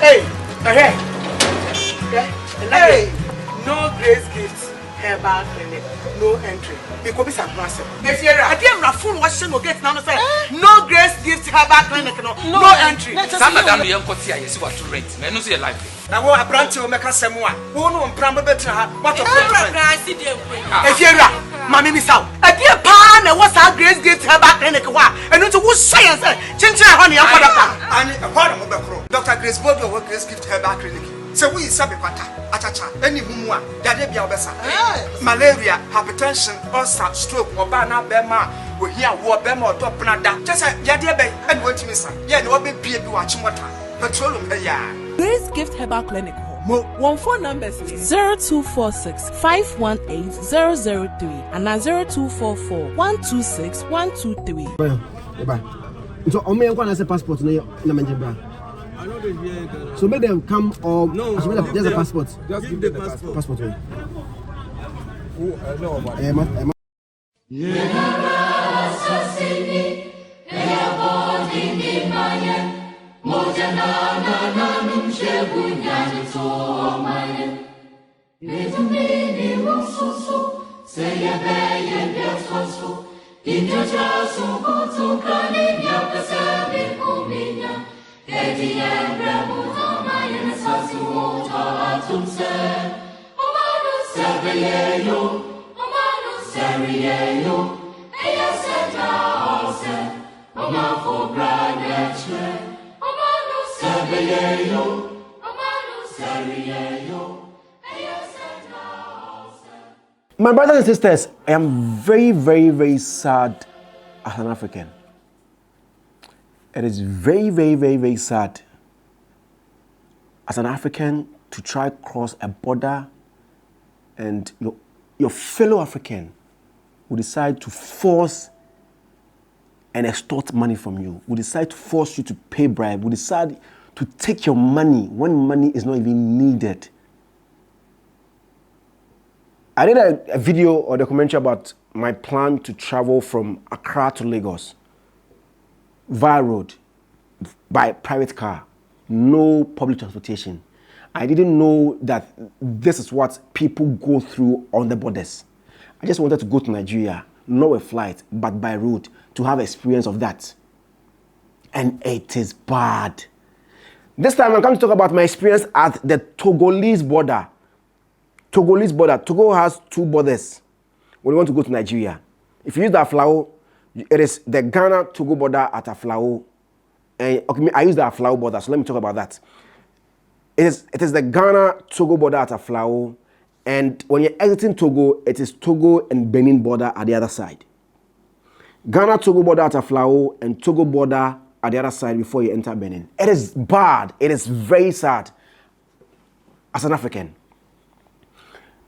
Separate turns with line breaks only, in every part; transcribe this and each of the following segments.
Hey, hey, hey, no grace gifts, herbal clinic, no entry. Because it's a massive. If you're a damn raffle, what's your get now? No grace gifts, herbal clinic, no entry.
Some of them, young Cotia, you see what to rent. Men don't see a life.
I want a branch to make us some one. Who know Prambo better? What a if you're Mammy Miss out. A dear pan, and what's our grace gifts, herbal clinic, and into whose science, Chincha, honey, and a part of the Dr. Grace Bodo will grace gift herbal clinic. So we sabi kwata achacha any mumwa dade bia obesa malaria hypertension ulcer stroke obana bema we hear wo bema odo pnada just yade be and want me san ye no be bie bi wa chimota petroleum be ya
Grace Gift Herbal Clinic one phone numbers 0246 518 003 and 0244 126 123.
So on me and say passport na Nigeria. So make them come or no, just a passport.
Just give them the passport.
Passport. My brothers and sisters, I am very, very, very sad as an African. It is very, very, very, very sad as an African to try cross a border and your fellow African will decide to force and extort money from you, will decide to force you to pay bribe, will decide to take your money when money is not even needed. I did a video or documentary about my plan to travel from Accra to Lagos via road, by private car, no public transportation. I didn't know that this is what people go through on the borders. I just wanted to go to Nigeria, not a flight, but by road, to have experience of that. And it is bad. This time I'm going to talk about my experience at the Togolese border. Togolese border. Togo has two borders when you want to go to Nigeria. If you use the Aflao, it is the Ghana-Togo border at Aflao. And okay, I use the Aflao border, so let me talk about that. It is the Ghana-Togo border at Aflao. And when you're exiting Togo, it is Togo and Benin border at the other side. Ghana-Togo border at Aflao and Togo border at the other side before you enter Benin. It is bad. It is very sad as an African.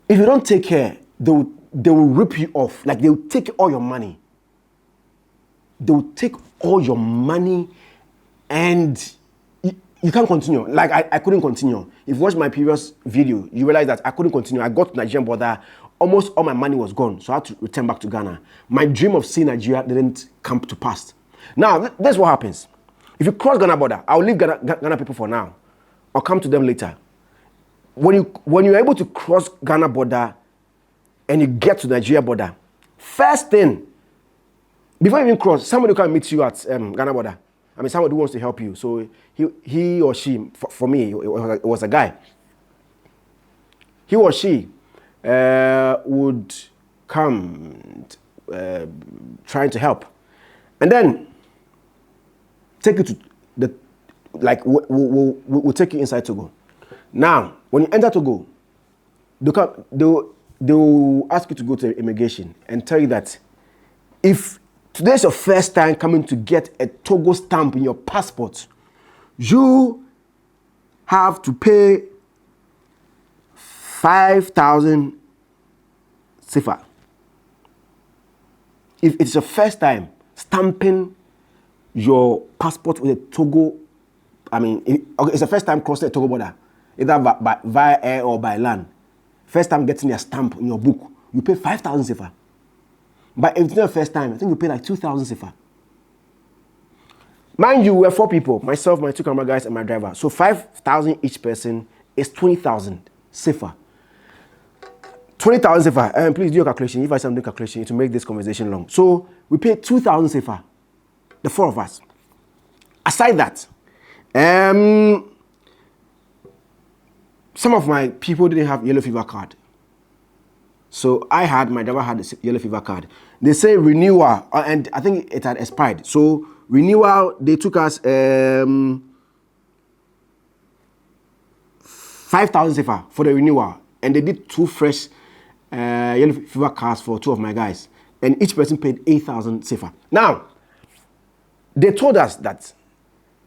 If you don't take care, they will rip you off. Like, they will take all your money. They will take all your money and you can't continue. Like, I couldn't continue. If you watch my previous video, you realize that I couldn't continue. I got to Nigerian border, almost all my money was gone, so I had to return back to Ghana. My dream of seeing Nigeria didn't come to pass. Now, that's what happens. If you cross Ghana border, I'll leave Ghana people for now. I'll come to them later. When you're able to cross Ghana border and you get to Nigeria border, first thing, before you even cross, somebody can meet you at Ghana border. I mean, somebody who wants to help you. So he or she, for me, it was a guy. He or she would come trying to help. And then take you to the, like, we'll take you inside Togo. Now, when you enter Togo, they'll ask you to go to immigration and tell you that if today's your first time coming to get a Togo stamp in your passport, you have to pay 5,000 CFA. If it's your first time stamping your passport with a Togo, I mean, it's the first time crossing the Togo border, either via air or by land. First time getting your stamp in your book, you pay 5,000 CFA. But if it's not the first time, I think you pay like 2,000 CFA. Mind you, we're 4 people. Myself, my 2 camera guys, and my driver. So 5,000 each person is 20,000 safer. 20,000 safer. Please do your calculation. If I say I'm doing calculation, to make this conversation long. So we paid 2,000 safer. The 4 of us. Aside that, some of my people didn't have yellow fever card. So my driver had the yellow fever card. They say renewal, and I think it had expired. So renewal, they took us 5,000 safer for the renewal. And they did 2 fresh yellow fever cards for 2 of my guys. And each person paid 8,000 safer. Now, they told us that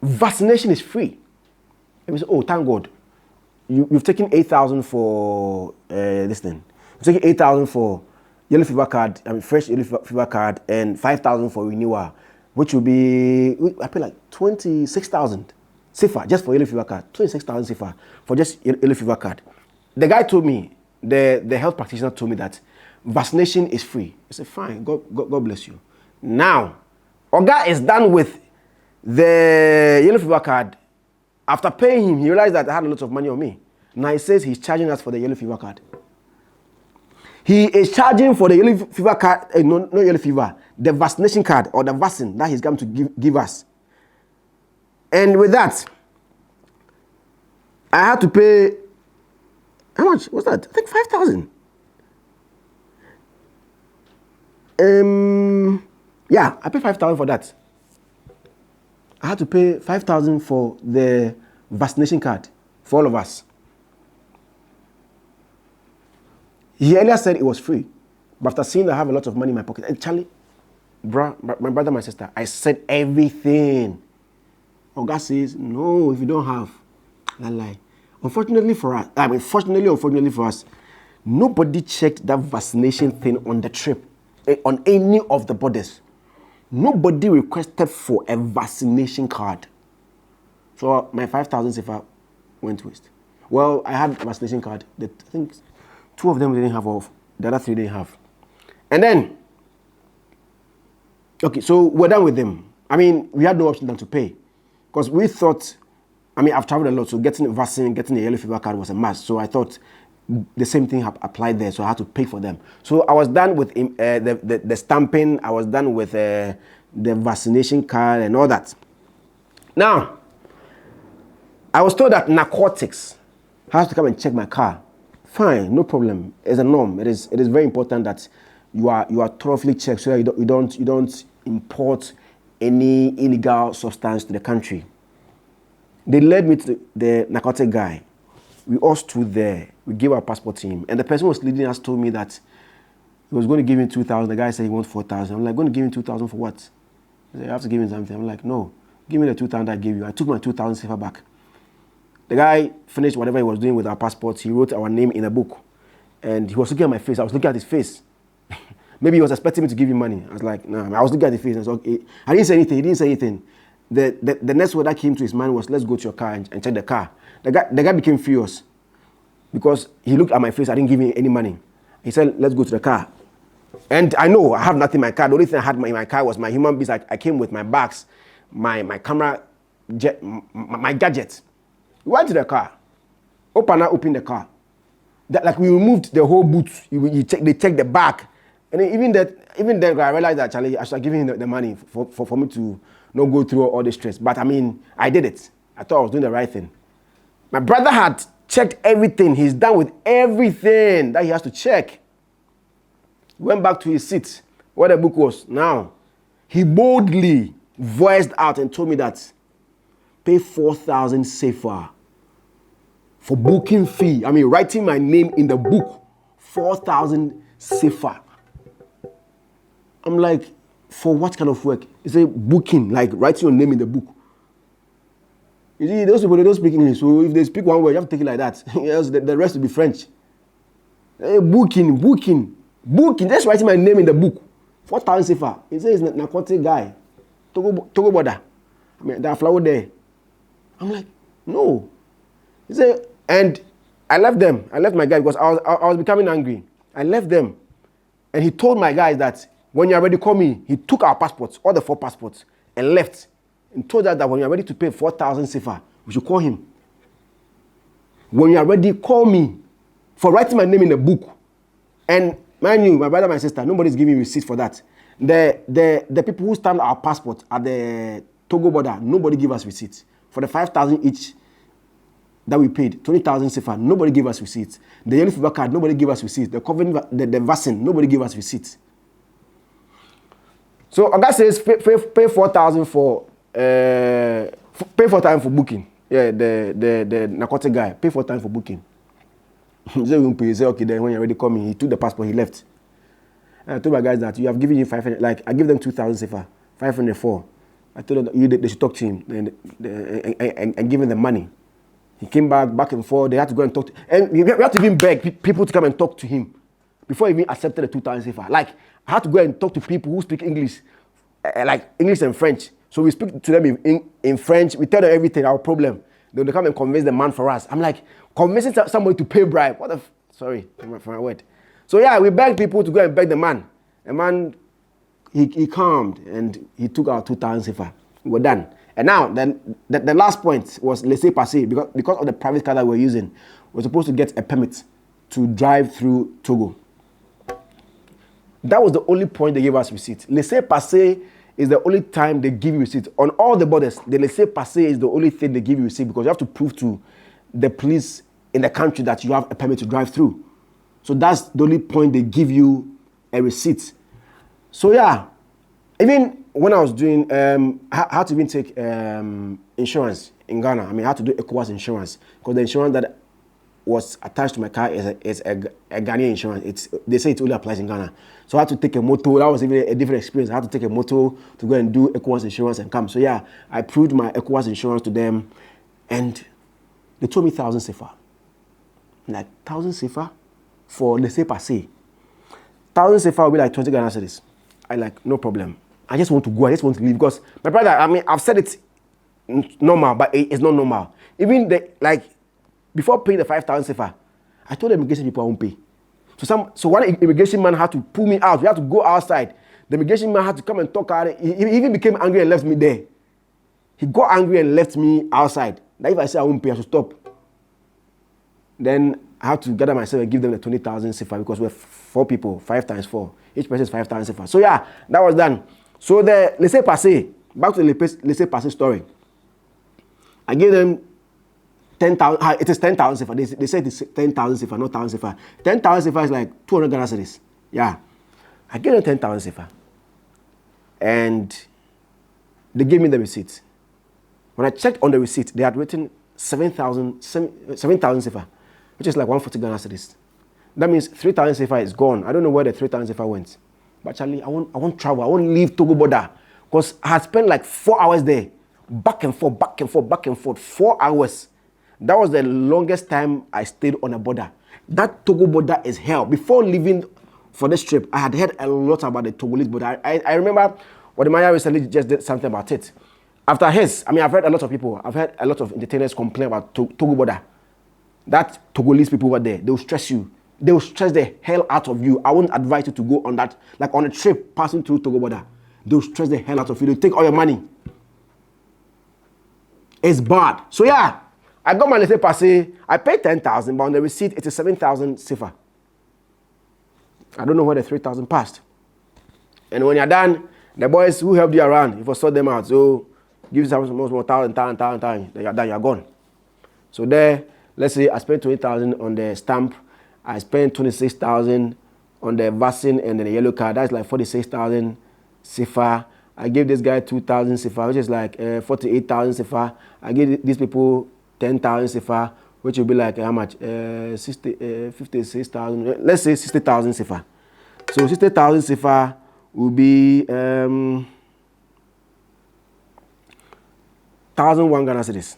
vaccination is free. And we said, oh, thank God. You've taken 8,000 for this thing. You've taken 8,000 for yellow fever card, fresh yellow fever card, and 5,000 for renewal, which will be, I pay like 26,000 safer just for yellow fever card. 26,000 safer for just yellow fever card. The guy told me, the health practitioner told me that vaccination is free. I said, fine, God bless you. Now, Oga is done with the yellow fever card. After paying him, he realized that I had a lot of money on me. Now he says he's charging us for the yellow fever card. He is charging for the yellow fever card, no yellow fever, the vaccination card or the vaccine that he's going to give us. And with that, I had to pay, how much was that? I think 5,000. Yeah, I paid 5,000 for that. I had to pay 5,000 for the vaccination card for all of us. He earlier said it was free, but after seeing that I have a lot of money in my pocket, and Charlie, my brother, my sister, I said everything. Oga says, no, if you don't have, I lie. Unfortunately for us, unfortunately for us, nobody checked that vaccination thing on the trip, on any of the borders. Nobody requested for a vaccination card. So my 5,000 safer went to waste. Well, I had a vaccination card that I think 2 of them didn't have off, the other 3 didn't have. And then, okay, so we're done with them. I mean, we had no option than to pay. Because we thought, I mean, I've traveled a lot, so getting a vaccine, getting a yellow fever card was a must. So I thought the same thing applied there, so I had to pay for them. So I was done with the stamping, I was done with the vaccination card and all that. Now, I was told that narcotics has to come and check my car. Fine, no problem. It's a norm. It is very important that you are thoroughly checked so that you don't import any illegal substance to the country. They led me to the narcotic guy. We all stood there. We gave our passport to him. And the person who was leading us told me that he was going to give me 2,000. The guy said he wants 4,000. I'm like, going to give me 2,000 for what? He said, you have to give me something. I'm like, no, give me the 2,000 I gave you. I took my 2,000 safer back. The guy finished whatever he was doing with our passports. He wrote our name in a book. And he was looking at my face. I was looking at his face. Maybe he was expecting me to give him money. I was like, no. I was looking at his face. And I didn't say anything. He didn't say anything. The next word that came to his mind was, let's go to your car and check the car. The guy became furious because he looked at my face. I didn't give him any money. He said, let's go to the car. And I know I have nothing in my car. The only thing I had in my car was my human beings. I came with my bags, my camera, my gadgets. We went to the car. Opened the car. Like we removed the whole boot. They checked the back. And even then I realized that Charlie, I should give him the money for me to not go through all this stress. But I mean, I did it. I thought I was doing the right thing. My brother had checked everything. He's done with everything that he has to check. He went back to his seat where the book was. Now, he boldly voiced out and told me that pay 4,000 safer for booking fee. I mean, writing my name in the book, 4,000 safer. I'm like, for what kind of work? He said booking, like writing your name in the book. You see, those people, they don't speak English. So if they speak one word, you have to take it like that. Else the rest will be French. Booking. Just writing my name in the book. 4,000 safer. He says he's a narcotic guy. Togo border. I mean, there are flowers there. I'm like, no. He said, and I left them. I left my guy because I was becoming angry. I left them. And he told my guys that when you're ready, call me. He took our passports, all the 4 passports, and left. and told us that when you are ready to pay 4,000 CFA, we should call him. When you are ready, call me for writing my name in the book. And mind you, my brother, my sister, nobody's giving receipt for that. The people who stamp our passport at the Togo border, nobody give us receipts. For the 5,000 each that we paid, 20,000 CFA, nobody gave us receipts. The yellow fever card, nobody gave us receipts. The COVID, the vaccine, nobody gave us receipts. So Oga says pay 4,000 for pay 4,000 for booking. Yeah, the narcotic guy pay 4,000 for booking. He said, okay, then when you're ready, call me. He took the passport, he left. And I told my guys that you have given him 500. Like I give them 2,000 CFA, 504. I told them they should talk to him and give him the money. He came back and forth. They had to go and talk to, and we had to even beg people to come and talk to him before he even accepted the 2,000 CFA. Like I had to go and talk to people who speak English, like English and French. So we speak to them in French. We tell them everything, our problem. They come and convince the man for us. I'm like, convincing somebody to pay bribe. What the sorry for my word. So yeah, we begged people to go and beg the man. The man, he calmed and he took our 2,000 CFA. We were done. And now, then the last point was laissez-passer because of the private car that we were using. We were supposed to get a permit to drive through Togo. That was the only point they gave us receipt. Laissez-passer is the only time they give you receipt. On all the borders, the laissez-passer is the only thing they give you receipt because you have to prove to the police in the country that you have a permit to drive through. So that's the only point they give you a receipt. So yeah, even when I was doing, I had to even take insurance in Ghana. I mean, I had to do ECOWAS insurance because the insurance that was attached to my car is a Ghanaian insurance. They say it only applies in Ghana. So I had to take a motor. That was even a different experience. I had to take a motor to go and do ECOWAS insurance and come. So yeah, I proved my ECOWAS insurance to them and they told me 1,000 CFA. Like 1,000 CFA for laissez-passer. 1,000 CFA will be like 20 Ghana cedis. I like, no problem. I just want to go. I just want to leave because my brother, I mean, I've said it normal, but it's not normal. Even before paying the 5,000 CFA, I told the immigration people I won't pay. So one immigration man had to pull me out. We had to go outside. The immigration man had to come and talk out. He even became angry and left me there. He got angry and left me outside. That if I say I won't pay, I should stop. Then I had to gather myself and give them the 20,000 CFA because we're 4 people, 5 times 4. Each person is 5,000 CFA. So yeah, that was done. So the laissez-passer, back to the laissez-passer story. I gave them 10,000. It is 10,000 CFA. They said it's 10,000 CFA, not 1,000 CFA. 10,000 CFA is like 200 Ghana cedis. Yeah, I gave them 10,000 CFA, and they gave me the receipt. When I checked on the receipt, they had written 7,000 CFA, which is like 140 Ghana cedis. That means 3,000 CFA is gone. I don't know where the 3,000 CFA went. But Charlie, I won't travel. I won't leave Togo border because I had spent like 4 hours there, back and forth, 4 hours. That was the longest time I stayed on a border. That Togo border is hell. Before leaving for this trip, I had heard a lot about the Togolese border. I remember Wadimaya recently just did something about it. After his, I mean, I've heard a lot of people, I've heard a lot of entertainers complain about Togo border. That Togolese people over there, they will stress you. They will stress the hell out of you. I won't advise you to go on that, like on a trip passing through Togo border. They will stress the hell out of you. They'll take all your money. It's bad. So yeah, I got my laissez-passer. I paid 10,000, but on the receipt, it is 7,000 CFA. I don't know where the 3,000 passed. And when you're done, the boys who helped you around, if you sort them out, so give you some more 1,000, then you're done, you're gone. So there, let's say I spent 20,000 on the stamp. I spent 26,000 on the vaccine and then the yellow card. That's like 46,000 CFA. I gave this guy 2,000 CFA, which is like 48,000 CFA. I gave these people 10,000 CFA, which will be like how much? 56,000. Let's say 60,000 CFA. So 60,000 CFA will be 1,001 Ghana cedis,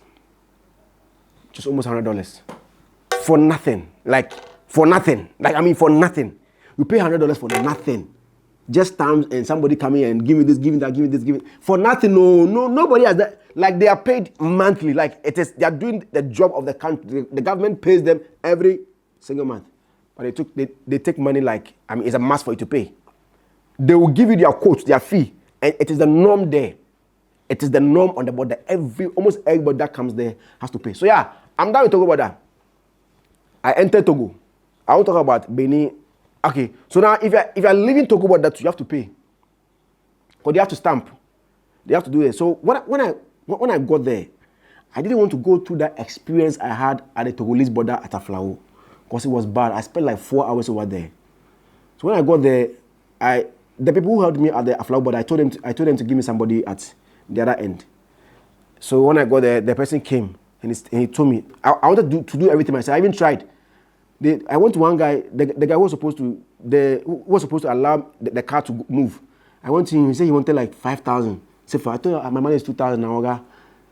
which is almost $100 for nothing. For nothing. For nothing. You pay $100 for nothing. Just stamps and somebody coming and give me this, give me that, give me this, give me for nothing. No, nobody has that. Like they are paid monthly. Like it is, they are doing the job of the country. The government pays them every single month. But they take money like, it's a must for you to pay. They will give you their quote, their fee, and it is the norm there. It is the norm on the border. Almost everybody that comes there has to pay. So yeah, I'm down with Togo border. I entered Togo. I won't talk about Benin. Okay, so now if you're leaving Togo border, you have to pay. Because they have to stamp. They have to do it. So when I got there, I didn't want to go through that experience I had at the Togolese border at Aflao. Because it was bad. I spent like 4 hours over there. So when I got there, the people who helped me at the Aflao border, I told them to give me somebody at the other end. So when I got there, the person came and he told me I wanted to do everything myself. I even tried. I went to one guy, the guy who was supposed to allow the car to move. I went to him. He said he wanted like 5,000. I told him my money is 2,000 now.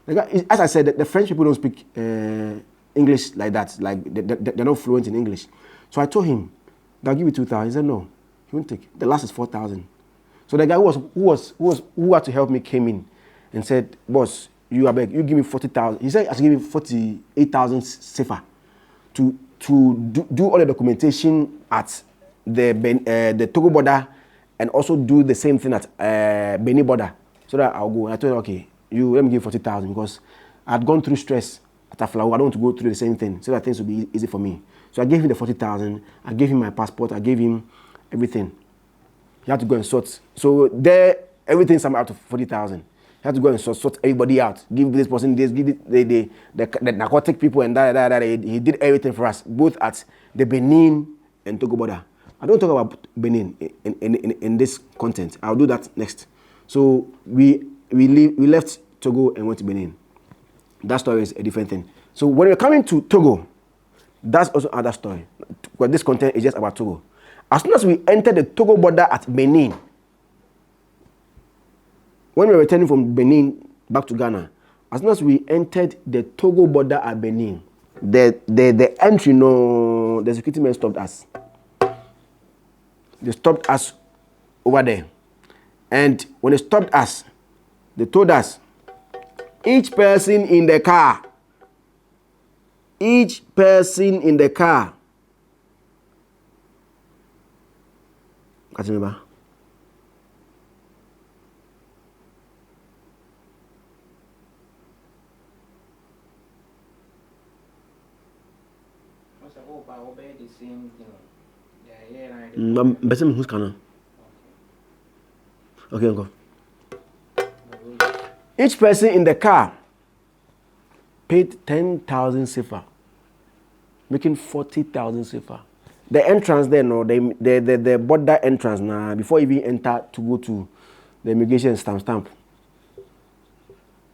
The guy, as I said, the French people don't speak English like that. Like they're not fluent in English. So I told him, "I'll give you 2,000." He said no, he won't take it. The last is 4,000. So the guy who had to help me came in and said, "Boss, you give me 40,000." He said I should give him 48,000 CFA to do all the documentation at the Togo border and also do the same thing at Benin border. So that I'll go. And I told him, okay, let me give 40,000 because I had gone through stress at Aflao. I don't want to go through the same thing so that things will be easy for me. So I gave him the 40,000. I gave him my passport. I gave him everything. He had to go and sort. So there, everything's out of 40,000. He had to go and sort everybody out. Give this person this, give the narcotic people and that. He did everything for us, both at the Benin and Togo border. I don't talk about Benin in this content. I'll do that next. So we left Togo and went to Benin. That story is a different thing. So when we're coming to Togo, that's also another story. But this content is just about Togo. As soon as we entered the Togo border at Benin, when we were returning from Benin back to Ghana, as soon as we entered the Togo border at Benin, the entry, the security men stopped us. They stopped us over there. And when they stopped us, they told us, each person in the car, can't remember. Who's Ghana? Okay, go. Each person in the car paid 10,000 CFA, making 40,000 CFA. The entrance there, the border entrance now, before you even enter to go to the immigration stamp.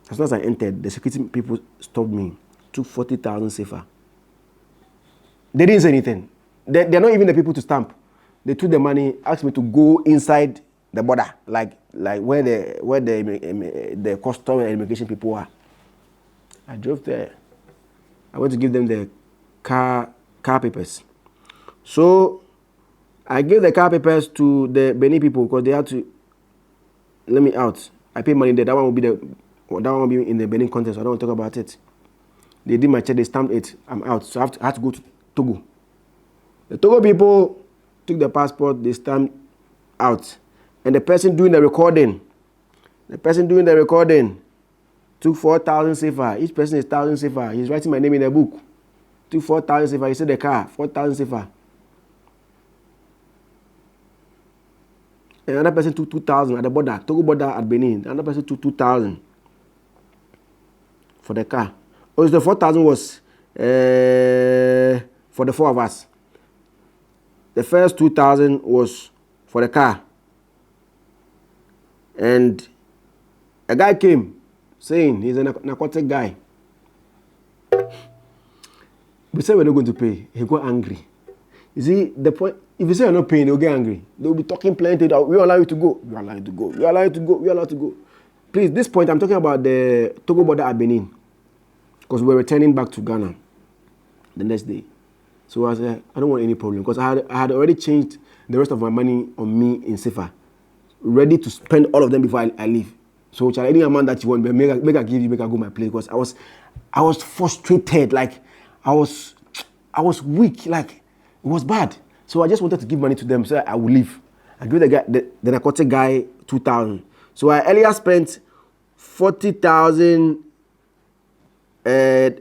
As soon as I entered, the security people stopped me, took 40,000 CFA. They didn't say anything. They're not even the people to stamp. They took the money, asked me to go inside the border, like where the custom and immigration people are. I drove there. I went to give them the car papers. So I gave the car papers to the Benin people because they had to let me out. I paid money there. That one will be in the Benin context. So I don't want to talk about it. They did my check. They stamped it. I'm out. So I had to go to Togo. The Togo people took the passport. They stamped out. And the person doing the recording took 4,000 CFA. Each person is 1,000 CFA. He's writing my name in the book. Took 4,000 CFA. He said the car, 4,000 CFA. And another person took 2,000 at the border, Togo border at Benin. Another person took 2,000 for the car. Oh, the 4,000 was for the four of us. The first 2,000 was for the car. And a guy came saying he's a narcotic guy. We said we're not going to pay. He got angry. You see, the point, if you say you're not paying, they'll get angry. They'll be talking plenty. We allow you to go. We allow you to go. We allow you to go. We allow you to go. Please, this point, I'm talking about the Togo border at Benin. Because we're returning back to Ghana the next day. So I said, I don't want any problem. Because I had already changed the rest of my money on me in CFA. Ready to spend all of them before I leave. So any amount that you want, make I give you, make I go my place. Because I was frustrated. Like I was weak. Like it was bad. So I just wanted to give money to them so I would leave. I gave the narcotic guy 2,000. So I earlier spent 40,000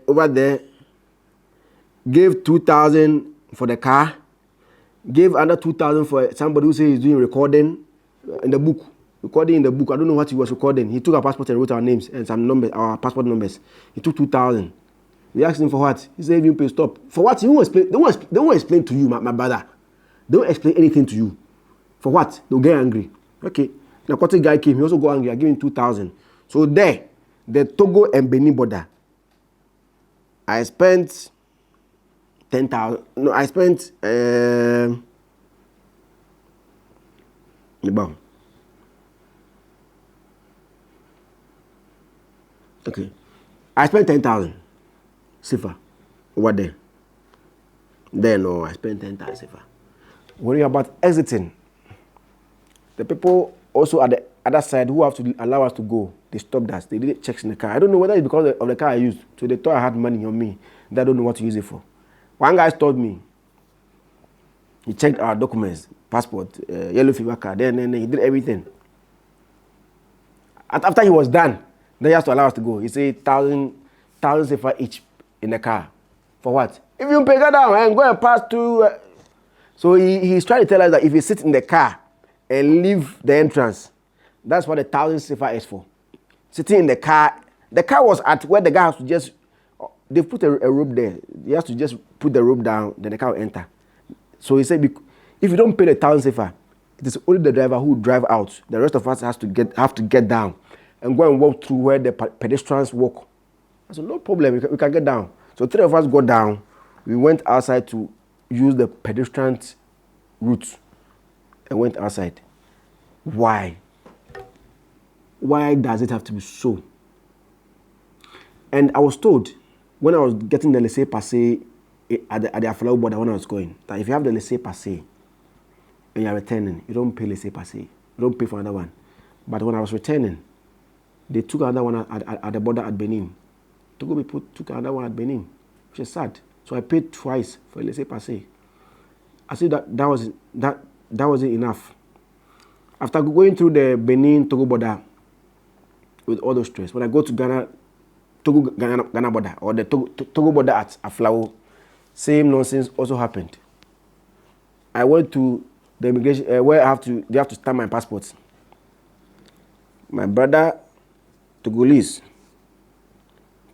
over there. Gave 2,000 for the car. Gave another 2,000 for somebody who says he's doing recording in the book. Recording in the book. I don't know what he was recording. He took our passport and wrote our names and some numbers, our passport numbers. He took 2,000. We asked him for what? He said, "You pay, stop." For what? He won't explain. They won't explain to you, my brother. They won't explain anything to you. For what? They'll get angry. Okay. The narcotic guy came. He also got angry. I gave him 2,000. So there, the Togo and Benin border, I spent 10,000. No, I spent okay. I spent 10,000 CFA over there. Then no, I spent 10,000 CFA. Worrying about exiting, the people also at the other side who have to allow us to go, they stopped us. They did checks in the car. I don't know whether it's because of the car I used. So they thought I had money on me. They don't know what to use it for. One guy told me, he checked our documents, passport, yellow fever card, then he did everything. After he was done, then he has to allow us to go. He said 1,000 CFA each in the car. For what? If you pay that down and go and pass through. So he's trying to tell us that if you sit in the car and leave the entrance, that's what the 1,000 CFA is for. Sitting in the car was at where the guy has to just, they put a rope there. He has to just put the rope down, then the car will enter. So he said, if you don't pay the 1,000 CFA, it is only the driver who will drive out. The rest of us have to get down and go and walk through where the pedestrians walk. I said, no problem, we can get down. So 3 of us got down. We went outside to use the pedestrian route and went outside. Why? Why does it have to be so? And I was told when I was getting the laissez-passer at the Afalawo border when I was going, that if you have the laissez-passer and you're returning, you don't pay laissez-passer. You don't pay for another one. But when I was returning, they took another one at the border at Benin. Togo took another one at Benin, which is sad. So I paid twice for laissez-passer. I said that wasn't enough. After going through the Benin-Togo border with all those stress, when I go to Ghana border or the Togo border at Afalawo, same nonsense also happened. I went to the immigration where they have to stamp my passport. My brother Togolese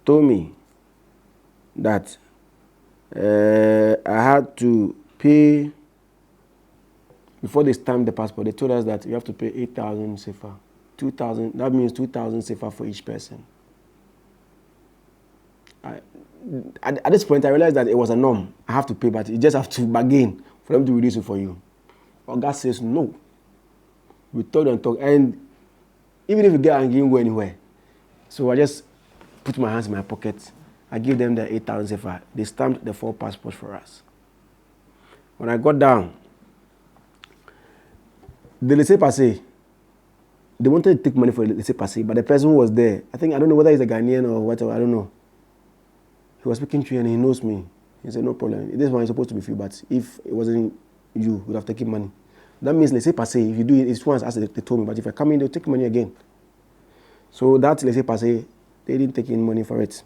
told me that I had to pay before they stamped the passport. They told us that you have to pay 8,000 CFA, 2,000. That means 2,000 CFA for each person. At this point, I realized that it was a norm. I have to pay, but you just have to bargain for them to reduce it for you. But God says no. We talk and talk, and even if you get angry, you won't go anywhere. So I just put my hands in my pocket. I give them the 8,000 CFA. They stamped the 4 passports for us. When I got down, the laissez-passer, they wanted to take money for the laissez-passer, but the person who was there, I don't know whether he's a Ghanaian or whatever, I don't know. He was speaking to you and he knows me. He said, no problem. This one is supposed to be free, but if it wasn't you, you would have taken money. That means laissez-passer, if you do it, it's once as they told me, but if I come in, they'll take money again. So that laissez-passer, they didn't take any money for it.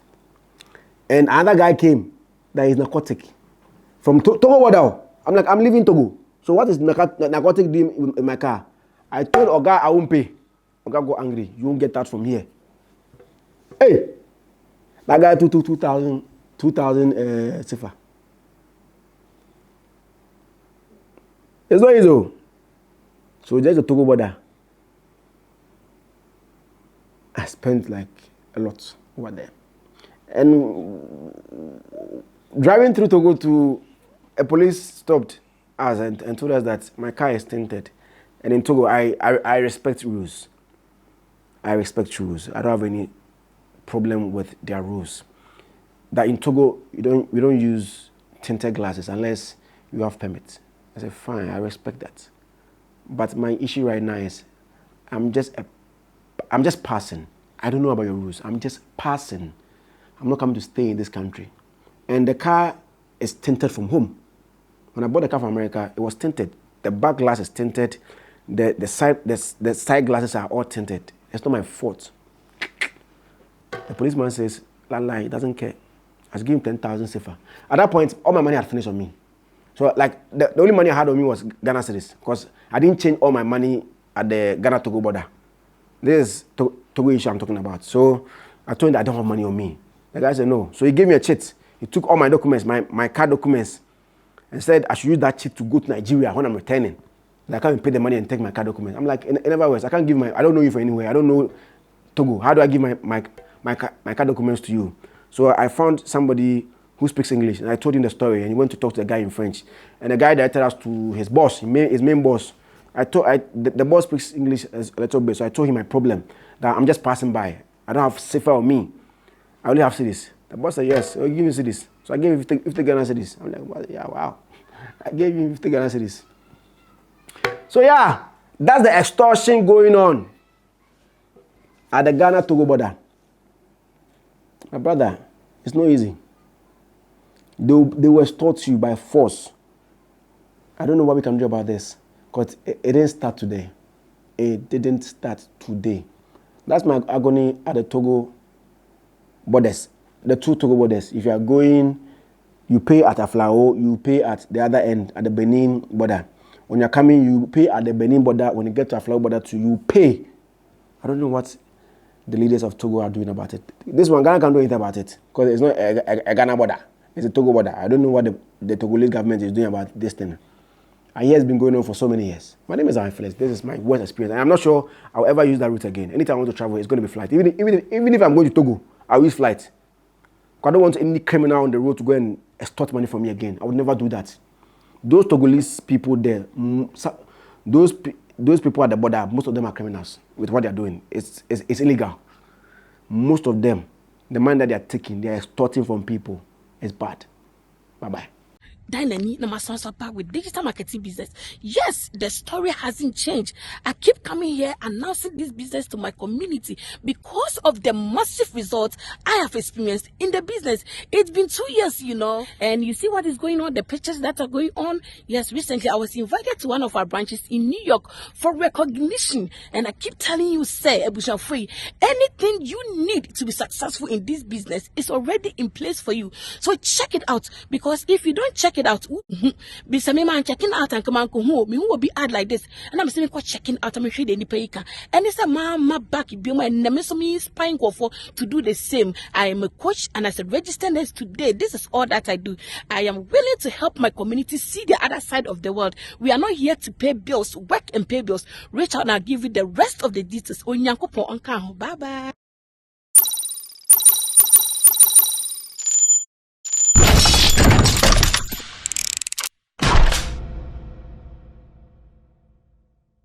And another guy came that is narcotic from Togo border. I'm like, I'm leaving Togo. So what is narcotic doing in my car? I told Oga I won't pay. Oga got angry. You won't get that from here. Hey, that guy took 2,000 CFA. It's not easy. So just the Togo border, I spent like a lot over there. And driving through Togo to a police stopped us and told us that my car is tinted. And in Togo, I respect rules. I respect rules. I don't have any problem with their rules. That in Togo, we don't use tinted glasses unless you have permits. I said, fine, I respect that. But my issue right now is I'm just passing. I don't know about your rules. I'm just passing. I'm not coming to stay in this country. And the car is tinted from home. When I bought the car from America, it was tinted. The back glass is tinted. The side glasses are all tinted. It's not my fault. The policeman says, he doesn't care. I should give him 10,000 safer. At that point, all my money had finished on me. So like the only money I had on me was Ghana cedis because I didn't change all my money at the Ghana-Togo border. This is Togo issue I'm talking about. So I told him that I don't have money on me. The guy said no. So he gave me a cheat. He took all my documents, my card documents, and said I should use that cheat to go to Nigeria when I'm returning. I can't pay the money and take my card documents. I'm like, in other words, I can't give I don't know you from anywhere. I don't know Togo. How do I give my card documents to you? So I found somebody who speaks English, and I told him the story, and he went to talk to the guy in French. And the guy directed us to his boss, his main boss. The boss speaks English a little bit, so I told him my problem, that I'm just passing by. I don't have safer on me. I only have cedis. The boss said, yes, give me cedis. So I gave him 50 Ghana cedis. I'm like, well, yeah, wow. I gave him 50 Ghana cedis. So yeah, that's the extortion going on at the Ghana-Togo border. My brother, it's not easy. They will extort you by force. I don't know what we can do about this, because it didn't start today. It didn't start today. That's my agony at the Togo borders, the two Togo borders. If you are going, you pay at Aflao, you pay at the other end, at the Benin border. When you're coming, you pay at the Benin border. When you get to Aflao border too, you pay. I don't know what the leaders of Togo are doing about it. This one, Ghana can't do anything about it, because it's not a Ghana border. It's a Togo border. I don't know what the Togolese government is doing about this thing. And it's been going on for so many years. My name is Zionfelix. This is my worst experience. And I'm not sure I'll ever use that route again. Anytime I want to travel, it's going to be flight. Even if I'm going to Togo, I'll use flight. Because I don't want any criminal on the road to go and extort money from me again. I would never do that. Those Togolese people there, those people at the border, most of them are criminals with what they're doing. It's illegal. Most of them, the money that they're taking, they're extorting from people. It's bad. Bye-bye.
Dynamic back with digital marketing business. Yes, the story hasn't changed. I keep coming here announcing this business to my community because of the massive results I have experienced in the business. It's been 2 years, and you see what is going on, the pictures that are going on. Yes, recently I was invited to one of our branches in New York for recognition, and I keep telling you, say, Ebusha Free, anything you need to be successful in this business is already in place for you. So check it out, because if you don't check it out, be some man checking out and come on home, me will be ad like this, and I'm saying checking out. I'm sure any pay can, and it's a mama back be my me spine for to do the same. I am a coach, and as a registered nurse today, this is all that I do. I am willing to help my community see the other side of the world. We are not here to pay bills, work and pay bills. Reach out and I'll give you the rest of the details. Bye bye.